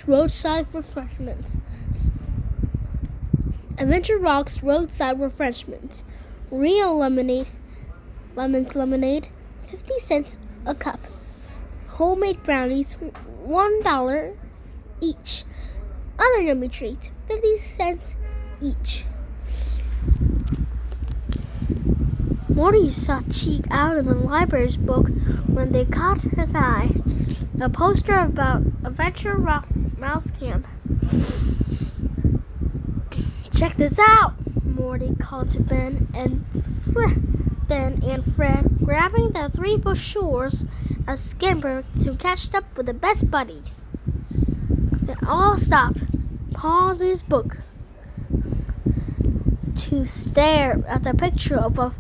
Rocks roadside refreshments. Adventure Rocks roadside refreshments. Real lemonade, lemon lemonade, 50 cents a cup. Homemade brownies, $1 each. Other yummy treats, 50 cents each. Morty saw Cheek out of the library's book when they caught his eye. A poster about Adventure Mouse Camp. Check this out, Morty called to Ben and Fred, grabbing the three brochures and scampered to catch up with the best buddies. They all stopped, paused his book, to stare at the picture of a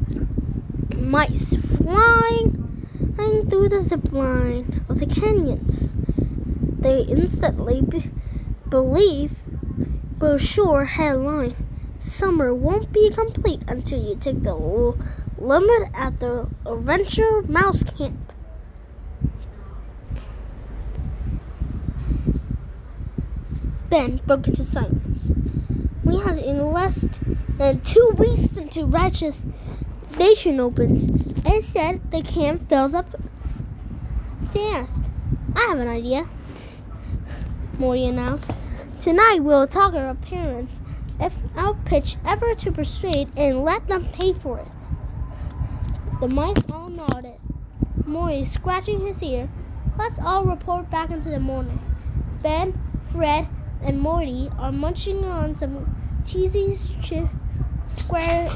mice flying through the zip line of the canyons. They instantly believe brochure headline: Summer won't be complete until you take the limit at the Adventure Mouse Camp. Ben broke into silence. We have in less than 2 weeks until registration opens. It said the camp fills up fast. I have an idea, Morty announced. Tonight we'll talk to our parents. If our pitch ever to persuade and let them pay for it. The mice all nodded. Morty scratching his ear. Let's all report back into the morning. Ben, Fred, and Morty are munching on some cheesy squares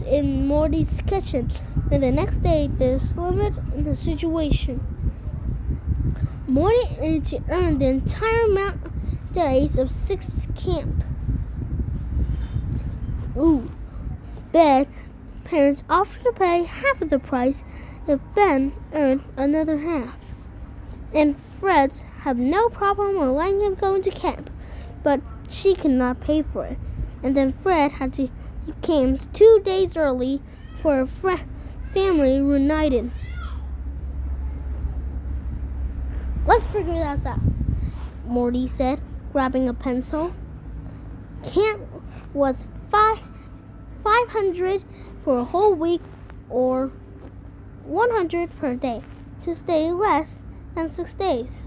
in Morty's kitchen. And the next day, there's limit in the situation. Morty needed to earn the entire days of 6 camp. Ben parents offered to pay half of the price if Ben earned another half. And Fred's have no problem with letting him go into camp, but she could not pay for it. And then Fred had to came 2 days early for a family reunited. Let's figure this out, Morty said, grabbing a pencil. Camp was $500 for a whole week or $100 per day to stay less than 6 days.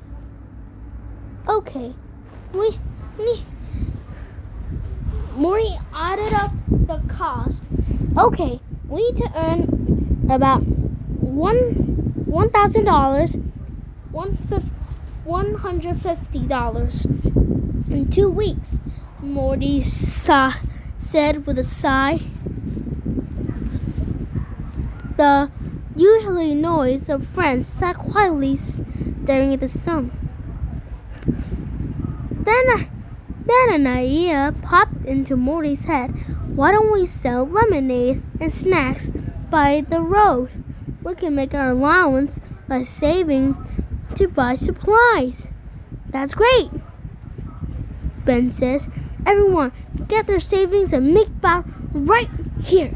Okay, Morty added up the cost. Okay, we need to earn about $1,000, $150 in 2 weeks, Morty said with a sigh. The usually noise of friends sat quietly staring at the sun. Then an idea popped into Morty's head. Why don't we sell lemonade and snacks by the road? We can make our allowance by saving to buy supplies. That's great, Ben says. Everyone, get their savings and make back right here.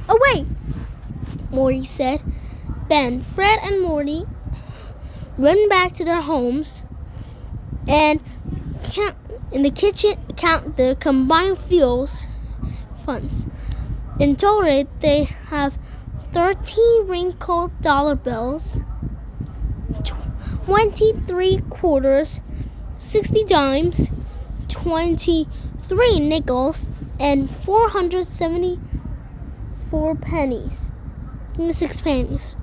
Oh, wait, Morty said. Ben, Fred, and Morty ran back to their homes and in the kitchen count the combined fuels funds. In total, they have 13 wrinkled dollar bills, 23 quarters, 60 dimes, 23 nickels, and 474 pennies. And 6 pennies.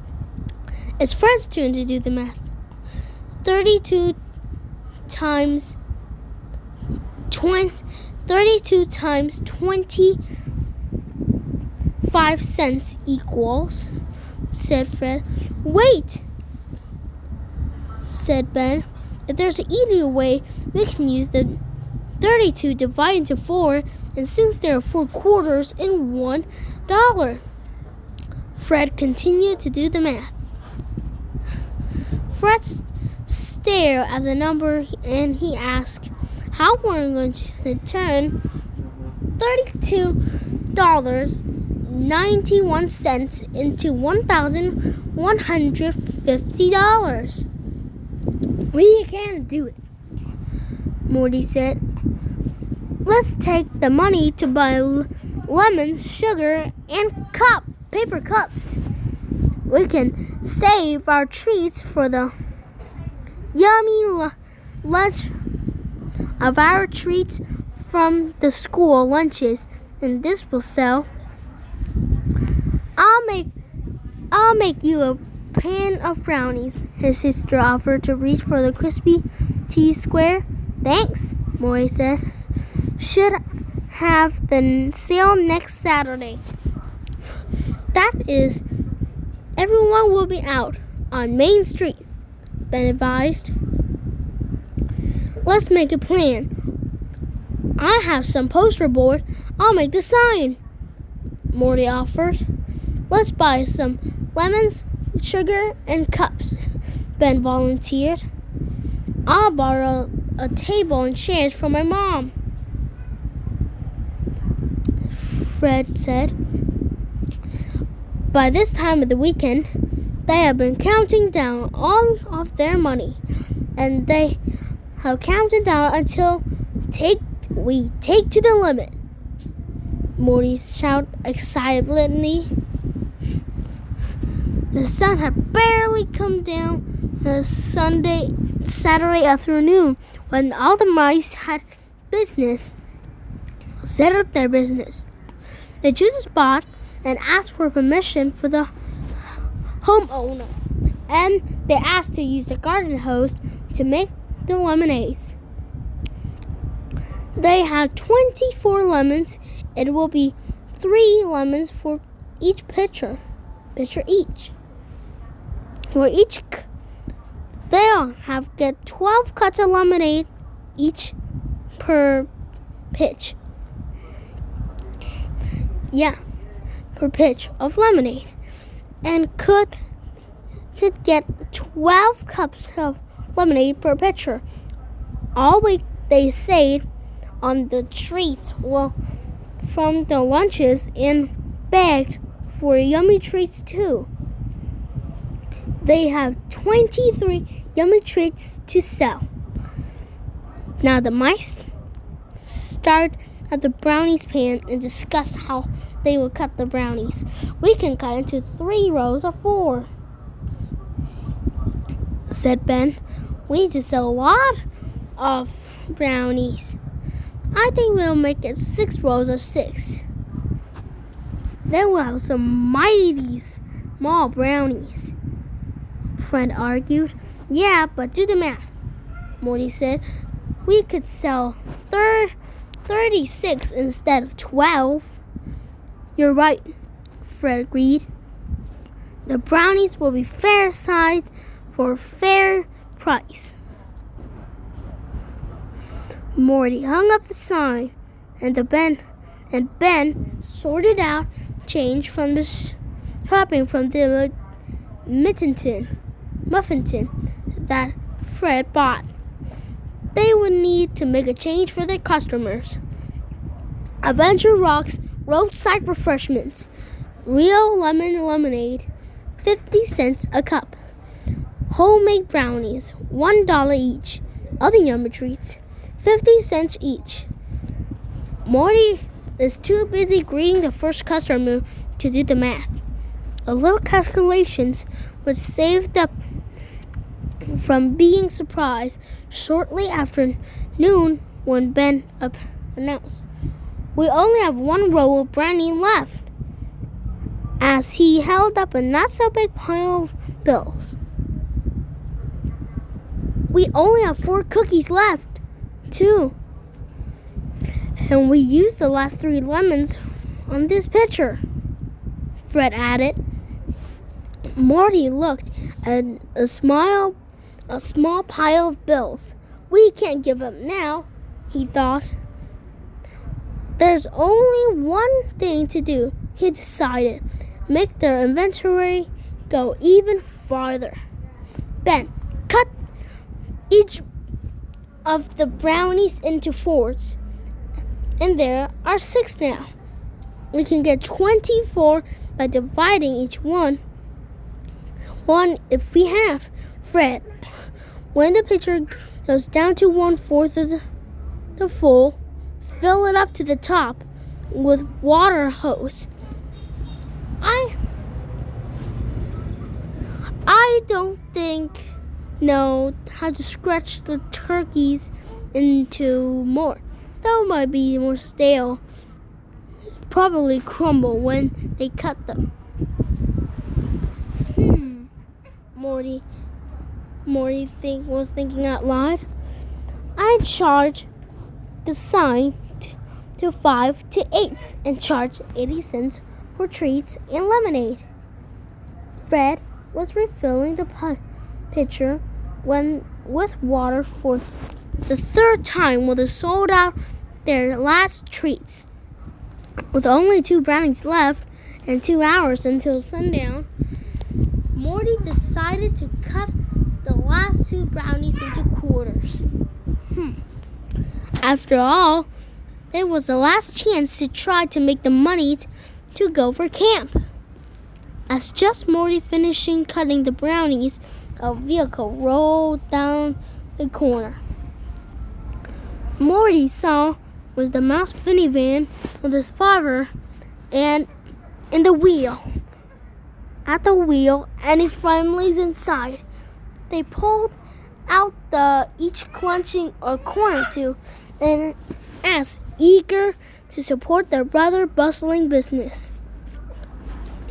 It's Fred's turn to do the math. 32 times 25 cents equals, said Fred. Wait, said Ben. If there's an easier way, we can use the 32 divided into 4, and since there are 4 quarters in $1, Fred continued to do the math. Fred stared at the number and he asked, how we're going to turn $32.91 into $1,150. We can do it, Morty said. Let's take the money to buy lemons, sugar, and paper cups. We can save our treats for the yummy lunch of our treats from the school lunches, and this will sell. I'll make you a pan of brownies, his sister offered to reach for the crispy cheese square. Thanks, Morty said. Should have the sale next Saturday. That is, everyone will be out on Main Street, Ben advised. Let's make a plan. I have some poster board. I'll make the sign, Morty offered. Let's buy some lemons, sugar, and cups, Ben volunteered. I'll borrow a table and chairs from my mom, Fred said. By this time of the weekend, they have been counting down all of their money, and they have counted down until we take to the limit, Morty shouted excitedly. The sun had barely come down on Saturday afternoon when all the mice had set up their business. They chose a spot and asked for permission for the homeowner, and they asked to use the garden hose to make the lemonades. They had 24 lemons. It will be 3 lemons for each pitcher each. For each, they'll get 12 cups of lemonade each per pitch. Per pitch of lemonade, and could get 12 cups of lemonade per pitcher. All week they saved on the treats from the lunches and begged for yummy treats too. They have 23 yummy treats to sell. Now the mice start at the brownies pan and discuss how they will cut the brownies. We can cut into 3 rows of 4, said Ben. We need to sell a lot of brownies. I think we'll make it 6 rows of 6. Then we'll have some mighty small brownies, Fred argued. Yeah, but do the math, Morty said. We could sell 36 instead of 12. You're right, Fred agreed. The brownies will be fair sized for a fair price. Morty hung up the sign, and Ben sorted out change from the shopping from the muffin tin that Fred bought. They would need to make a change for their customers. Adventure Rocks roadside refreshments. Real lemon lemonade, 50 cents a cup. Homemade brownies, $1 each. Other yummy treats, 50 cents each. Morty is too busy greeting the first customer to do the math. A little calculations was saved up from being surprised shortly after noon when Ben announced, "We only have 1 row of brownie left," as he held up a not-so-big pile of bills. "We only have 4 cookies left, too. And we used the last 3 lemons on this pitcher," Fred added. Morty looked at a small pile of bills. We can't give up now, he thought. There's only one thing to do, he decided. Make their inventory go even farther. Ben, cut each of the brownies into 4s. And there are 6 now. We can get 24 by dividing each one if we have. Fred, When the pitcher goes down to 1/4 of the full, fill it up to the top with water hose. I don't know how to scratch the turkeys into more. Still might be more stale. Probably crumble when they cut them. Morty was thinking out loud. I'd charge the sign to 5 to 8 and charge 80 cents for treats and lemonade. Fred was refilling the pitcher with water for the third time when they sold out their last treats. With only 2 brownies left and 2 hours until sundown, Morty decided to cut the last 2 brownies into quarters. After all, it was the last chance to try to make the money to go for camp. As just Morty finishing cutting the brownies, a vehicle rolled down the corner. Morty saw was the mouse minivan with his father and in the wheel. At the wheel and his family's inside. They pulled out each clutching a corn or two and as eager to support their brother bustling business.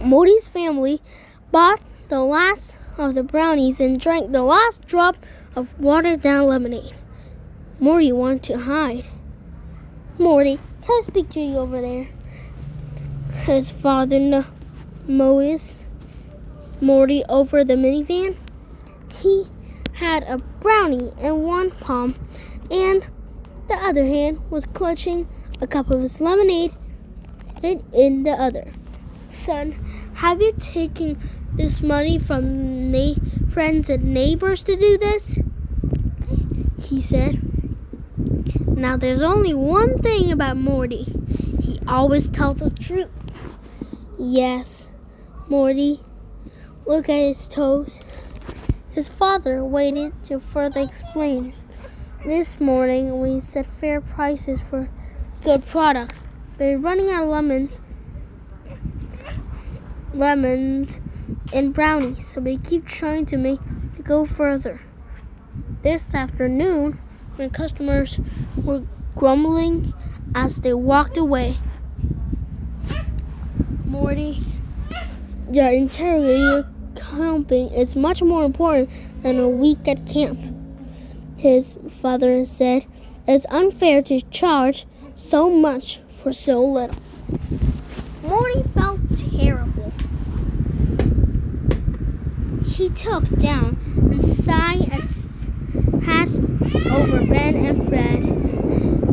Morty's family bought the last of the brownies and drank the last drop of watered-down lemonade. Morty wanted to hide. Morty, can I speak to you over there? His father noticed Morty over the minivan. He had a brownie in one palm and the other hand was clutching a cup of his lemonade in the other. Son, have you taken this money from friends and neighbors to do this? He said. Now there's only one thing about Morty. He always tells the truth. Yes, Morty. Look at his toes. His father waited to further explain. This morning we set fair prices for good products. We're running out of lemons and brownies, so we keep trying to make it go further. This afternoon, when customers were grumbling as they walked away, Morty, your interrogator camping is much more important than a week at camp. His father said, it's unfair to charge so much for so little. Morty felt terrible. He took down and sighed and had over Ben and Fred.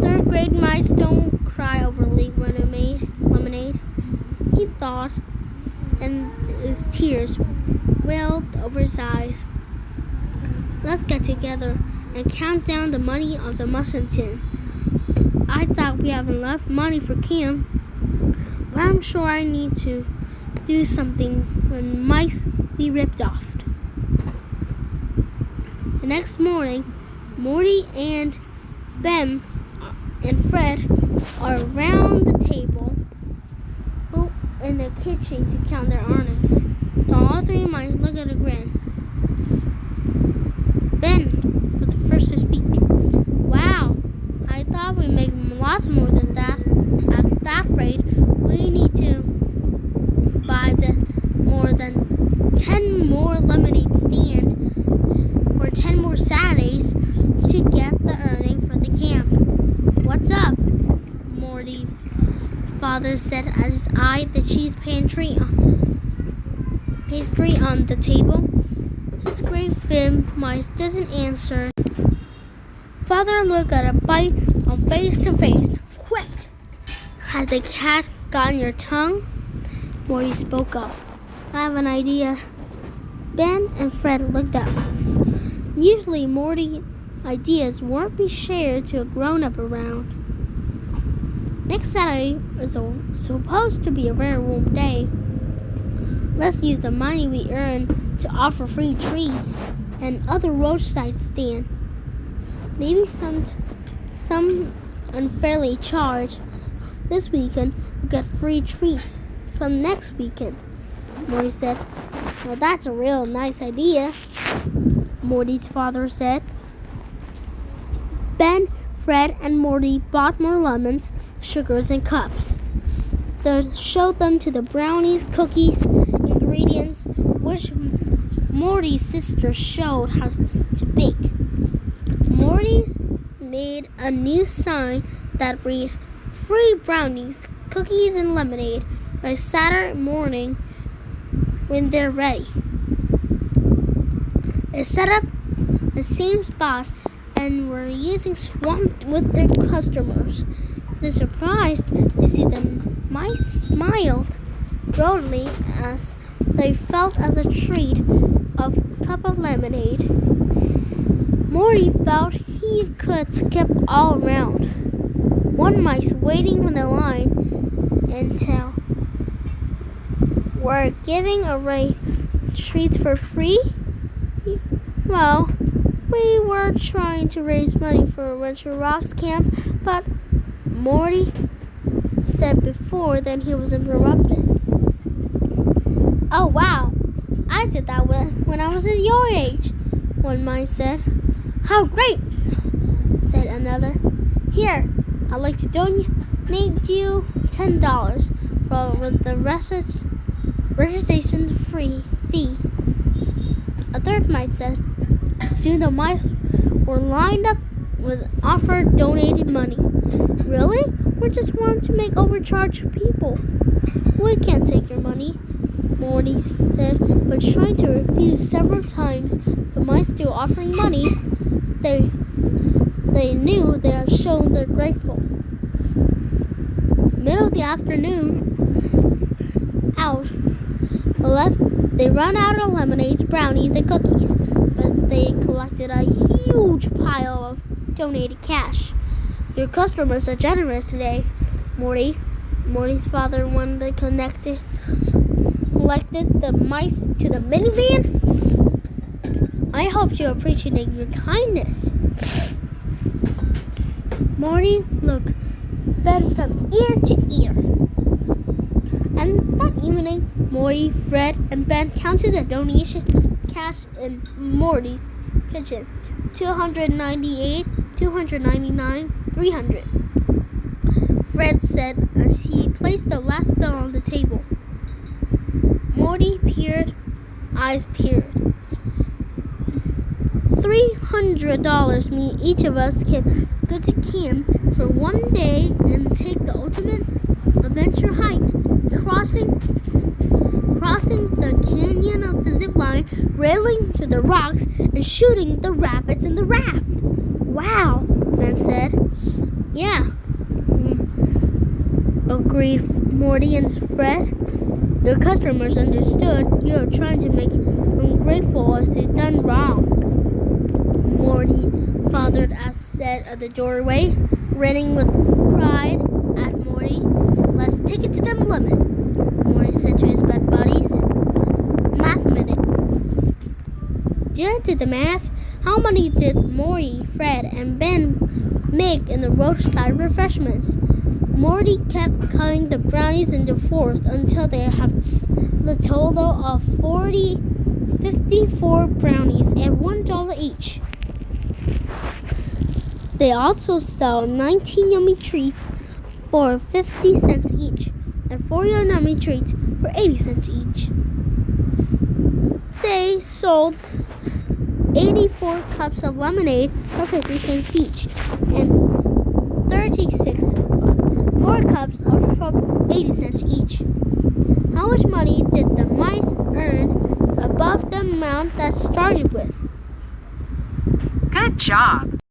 3rd grade mice don't cry over lemonade. He thought, and his tears welled over his eyes. Let's get together and count down the money of the mustard tin. I thought we have enough money for camp, but I'm sure I need to do something when mice be ripped off. The next morning, Morty and Ben and Fred are around the table in the kitchen to count their earnings. So all 3 mice look at a grin. Ben was the first to speak. Wow, I thought we'd make lots more than that. At that rate, we need to buy more than 10 more lemonade stands or 10 more Saturdays to get the earning for the camp. What's up? Morty's father said as he eyed the cheese pastry on the table. His great fin mice doesn't answer. Father looked at a bite on face to face. Quit! Has the cat gotten your tongue? Morty spoke up. I have an idea. Ben and Fred looked up. Usually Morty's ideas won't be shared to a grown-up around. Next Saturday is supposed to be a very warm day. Let's use the money we earn to offer free treats. and other roadside stand. Maybe some unfairly charged. This weekend we'll get free treats from next weekend, Morty said. Well, that's a real nice idea, Morty's father said. Ben, Fred, and Morty bought more lemons, sugars, and cups. They showed them to the brownies, cookies, ingredients, which Morty's sister showed how to bake. Morty's made a new sign that read, "Free brownies, cookies, and lemonade by Saturday morning when they're ready." They set up the same spot and were using swamped with their customers. They're surprised to see the mice smiled broadly as they felt as a treat of a cup of lemonade. Morty felt he could skip all around. One mice waiting in the line until we're giving away treats for free? Well, we were trying to raise money for a Winter Rocks camp, but Morty said before then he was interrupted. "Oh wow, I did that when I was at your age," one mice said. "How great," said another. "Here, I'd like to donate you $10 for the registration fee," a third mice said. Soon the mice were lined up with offered donated money. "Really? We just want to make overcharged people." "We can't take your money," Morty said, but trying to refuse several times. The mice still offering money. They knew they had shown they're grateful. Middle of the afternoon, they run out of lemonades, brownies, and cookies, but they collected a huge pile of donated cash. "Your customers are generous today, Morty," Morty's father wanted collected the mice to the minivan. "I hope you appreciate your kindness." Morty looked Ben from ear to ear. And that evening, Morty, Fred, and Ben counted the donation cash in Morty's kitchen. $298, $299, $300. Fred said as he placed the last bill on the table. Morty peered, eyes peered. $300 means each of us can go to camp for one day and take the ultimate adventure hike, crossing the canyon of the zip line, railing to the rocks, and shooting the rapids in the raft. "Wow," Ben said. "Yeah," agreed Morty and Fred. "Your customers understood you are trying to make them grateful as they've done wrong," Morty fathered as said at the doorway, grinning with pride at Morty. "Let's take it to the limit," Morty said to his bed buddies. Math minute. Due to the math, how many did Morty, Fred, and Ben make in the roadside refreshments? Morty kept cutting the brownies into fours until they had the total of 54 brownies at $1 each. They also sell 19 yummy treats for 50 cents each, and 4 yummy treats for 80 cents each. They sold 84 cups of lemonade for 50 cents each, and 36 more cups for 80 cents each. How much money did the mice earn above the amount that started with? Good job!